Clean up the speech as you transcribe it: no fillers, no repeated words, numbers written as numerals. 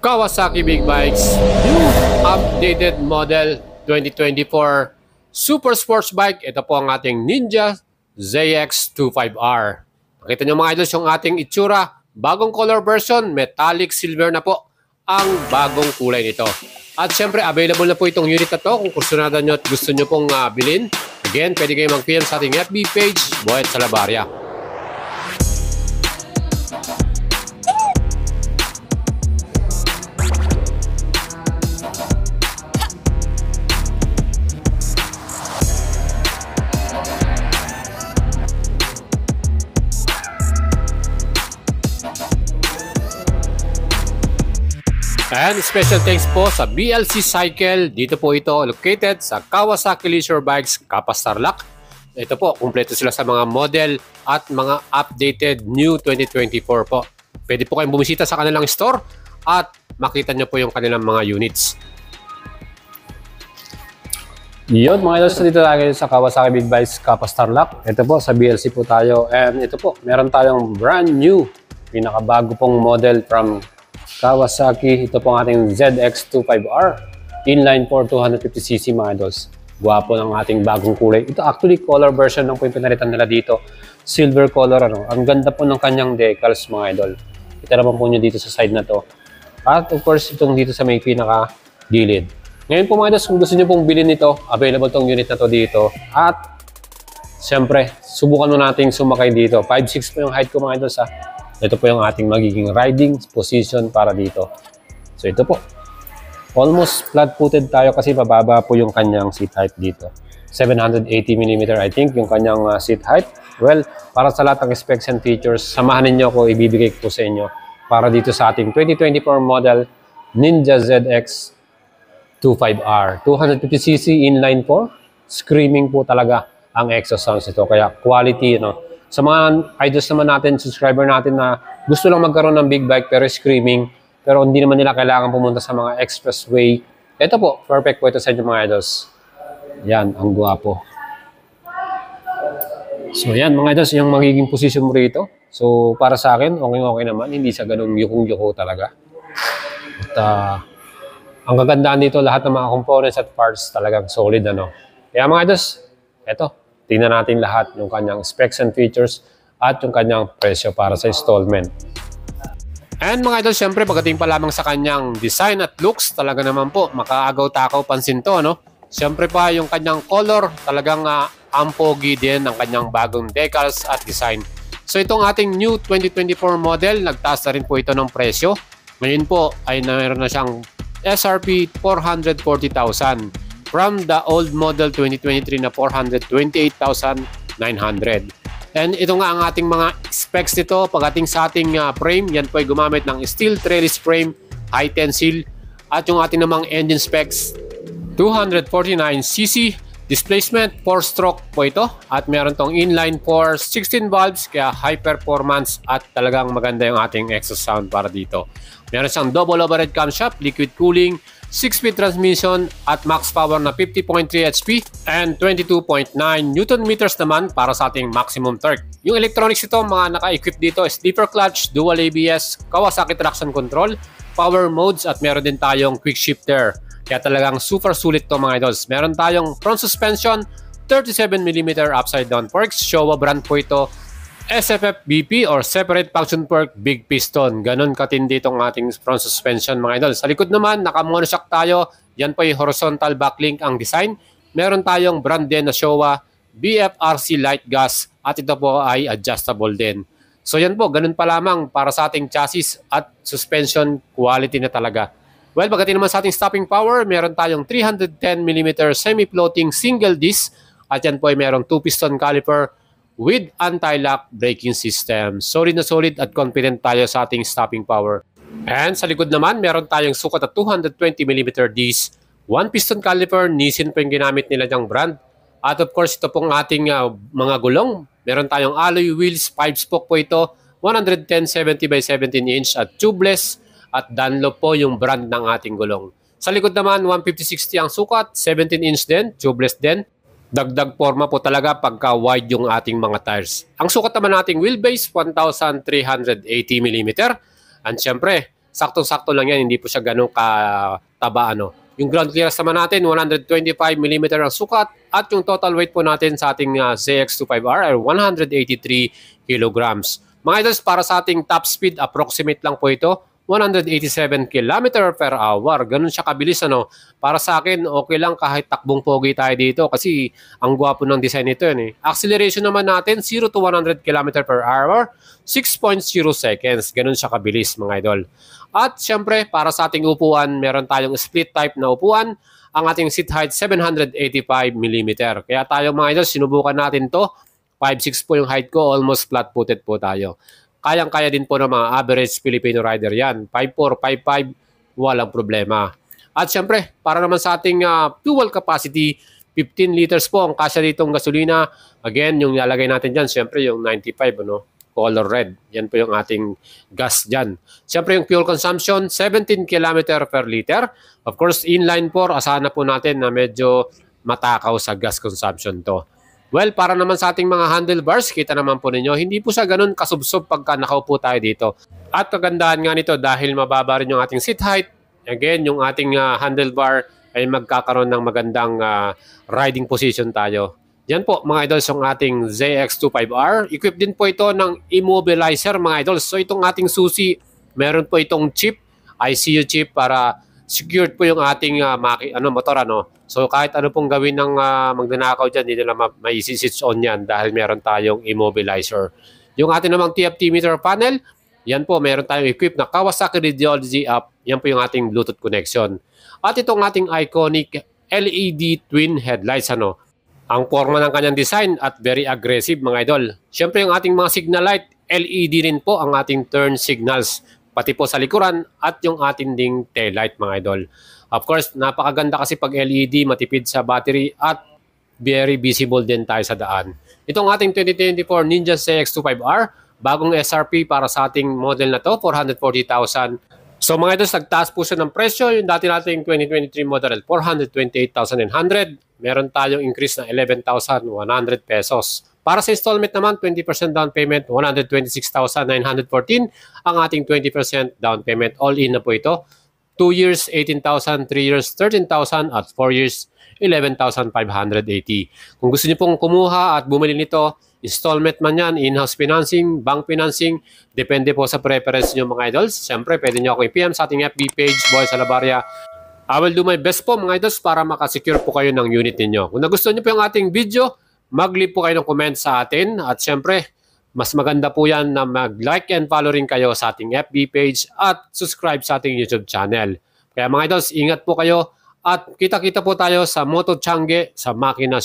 Kawasaki Big Bikes new updated model 2024 Super Sports Bike. Ito po ang ating Ninja ZX25R. Nakita nyo mga idols yung ating itsura. Bagong color version, metallic silver na po ang bagong kulay nito. At syempre available na po itong unit na to kung kursunada nyo at gusto nyo pong bilhin. Again, pwede kayo mag-PM sa ating FB page, Boyet Salabarria. And special thanks po sa BLC Cycle. Dito po ito located sa Kawasaki Leisure Bikes, Kapas Tarlac. Ito po, kumpleto sila sa mga model at mga updated new 2024 po. Pwede po kayong bumisita sa kanilang store at makita nyo po yung kanilang mga units. Yun mga idols, dito tayo sa Kawasaki Big Bikes, Kapas Tarlac. Ito po, sa BLC po tayo. And ito po, meron tayong brand new, pinakabago pong model from Kawasaki. Ito po ang ating ZX25R inline 4 250cc mga idols. Guwapo ng ating bagong kulay. Ito actually color version lang po yung pinalitan nila dito. Silver color ano. Ang ganda po ng kanyang decals mga idol. Ito naman po nyo dito sa side na to. At of course itong dito sa may pinaka gilid. Ngayon po mga idols, kung gusto nyo pong bilhin nito, available tong unit na to dito. At siyempre, subukan mo nating sumakay dito. 5'6" po yung height ko mga idols ha. Ito po yung ating magiging riding position para dito. So ito po. Almost flat-footed tayo kasi mababa po yung kanyang seat height dito. 780mm I think yung kanyang seat height. Well, para sa lahat ng specs and features, samahan ninyo ako, ibibigay ko sa inyo para dito sa ating 2024 model Ninja ZX25R. 250cc inline 4. Screaming po talaga ang exhaust sounds nito. Kaya quality, no? Sa mga idols naman natin, subscriber natin na gusto lang magkaroon ng big bike pero screaming, pero hindi naman nila kailangan pumunta sa mga expressway. Ito po, perfect po ito sa inyo mga idols. Yan, ang guwapo. So yan mga idols, yung magiging position mo rito. So para sa akin, okay naman. Hindi siya ganun yukong-yuko talaga. At ang kagandaan dito, lahat ng mga components at parts talagang solid ano. Kaya mga idols, eto. Tingnan natin lahat yung kanyang specs and features at yung kanyang presyo para sa installment. And mga idol, syempre pagdating pa lamang sa kanyang design at looks, talaga naman po makaagaw-takaw pansin to, no? Syempre pa yung kanyang color, talagang ampogi din ang kanyang bagong decals at design. So itong ating new 2024 model, nagtaas na rin po ito ng presyo. Ngayon po ay mayroon na siyang SRP 440,000. From the old model 2023 na 428,900. And ito nga ang ating mga specs nito. Pagdating sa ating frame, yan po ay gumamit ng steel trellis frame, high tensile. At yung ating namang engine specs, 249cc, displacement 4-stroke po ito. At meron tong inline 4, 16 valves, kaya high performance at talagang maganda yung ating exhaust sound para dito. Meron siyang double overhead camshaft, liquid cooling, 6-speed transmission at max power na 50.3 HP and 22.9 Newton meters naman para sa ating maximum torque. Yung electronics ito, mga naka-equip dito, sleeper clutch, dual ABS, Kawasaki traction control, power modes at meron din tayong quick shifter. Kaya talagang super sulit to mga idols. Meron tayong front suspension, 37mm upside down forks, Showa brand po ito. SFF BP or Separate Function Fork Big Piston. Ganon katindi itong ating front suspension mga idol. Sa likod naman, naka-monoshock tayo. Yan po yung horizontal backlink ang design. Meron tayong brand din na Showa BFRC Light Gas at ito po ay adjustable din. So yan po, ganon pa lamang para sa ating chassis at suspension quality na talaga. Well, pagdating naman sa ating stopping power, meron tayong 310mm semi-floating single disc at yan po ay merong 2-piston caliper with anti-lock braking system. Solid na solid at confident tayo sa ating stopping power. And sa likod naman, meron tayong sukat at 220mm disc. 1-piston caliper, Nissin po yung ginamit nila ng brand. At of course, ito pong ating mga gulong. Meron tayong alloy wheels, 5-spoke po ito. 110 70x17 inch at tubeless. At Dunlop po yung brand ng ating gulong. Sa likod naman, 150/60 ang sukat, 17 inch din, tubeless din. Dagdag forma po talaga pagka wide yung ating mga tires. Ang sukat naman nating wheelbase, 1,380mm. And syempre, saktong-sakto lang yan, hindi po siya ganun kataba ano. Yung ground clearance naman natin, 125mm ang sukat at yung total weight po natin sa ating ZX25R ay 183 kilograms. Mga idols, para sa ating top speed, approximate lang po ito, 187 km per hour. Ganun siya kabilis ano. Para sa akin, okay lang kahit takbong pogi tayo dito kasi ang gwapo ng design nito yun eh. Acceleration naman natin, 0 to 100 km per hour, 6.0 seconds. Ganun siya kabilis mga idol. At syempre, para sa ating upuan, meron tayong split type na upuan. Ang ating seat height, 785mm. Kaya tayo mga idol, sinubukan natin to. 5'6 po yung height ko, almost flat-footed po tayo. Kayang-kaya din po ng mga average Filipino rider yan. 5'4", 5'5", walang problema. At syempre, para naman sa ating fuel capacity, 15 liters po ang kasya ditong gasolina. Again, yung nilalagay natin dyan, syempre yung 95, ano, color red. Yan po yung ating gas dyan. Syempre yung fuel consumption, 17 km per liter. Of course, inline 4, asahan na po natin na medyo matakaw sa gas consumption to. Well, para naman sa ating mga handlebars, kita naman po ninyo, hindi po siya ganun kasubsob pagka nakaupo tayo dito. At kagandahan nga nito dahil mababa rin yung ating seat height, again, yung ating handlebar ay magkakaroon ng magandang riding position tayo. Yan po mga idols yung ating ZX25R. Equipped din po ito ng immobilizer mga idols. So itong ating susi, meron po itong chip, ICU chip para secured po yung ating motor ano. So kahit ano pong gawin ng magnanakaw dyan, hindi nila mai-switch on yan dahil meron tayong immobilizer. Yung ating namang TFT meter panel, yan po meron tayong equipped na Kawasaki Radiology app. Yan po yung ating Bluetooth connection. At itong ating iconic LED twin headlights ano. Ang forma ng kanyang design at very aggressive mga idol. Siyempre yung ating mga signal light, LED rin po ang ating turn signals. Pati po sa likuran at yung ating ding tail light mga idol. Of course, napakaganda kasi pag LED, matipid sa battery at very visible din tayo sa daan. Itong ating 2024 Ninja ZX25R, bagong SRP para sa ating model na to, 440,000. So mga idol, nagtaas po siya ng presyo. Yung dati nating 2023 model, 428,900. Meron tayong increase na 11,100 pesos. Para sa installment naman, 20% down payment, 126,914. Ang ating 20% down payment, all-in na po ito. 2 years, 18,000, 3 years, 13,000, at 4 years, 11,580. Kung gusto niyo pong kumuha at bumili nito, installment man yan, in-house financing, bank financing, depende po sa preference niyo mga idols. Siyempre, pwede niyo ako i-PM sa ating FB page, Boy Salabaria. I will do my best po mga idols para makasecure po kayo ng unit ninyo. Kung nagustuhan niyo po yung ating video, mag-leave po kayo ng comment sa atin. At siyempre, mas maganda po yan na mag-like and follow rin kayo sa ating FB page at subscribe sa ating YouTube channel. Kaya mga idols, ingat po kayo at kita-kita po tayo sa Moto Changge sa Makina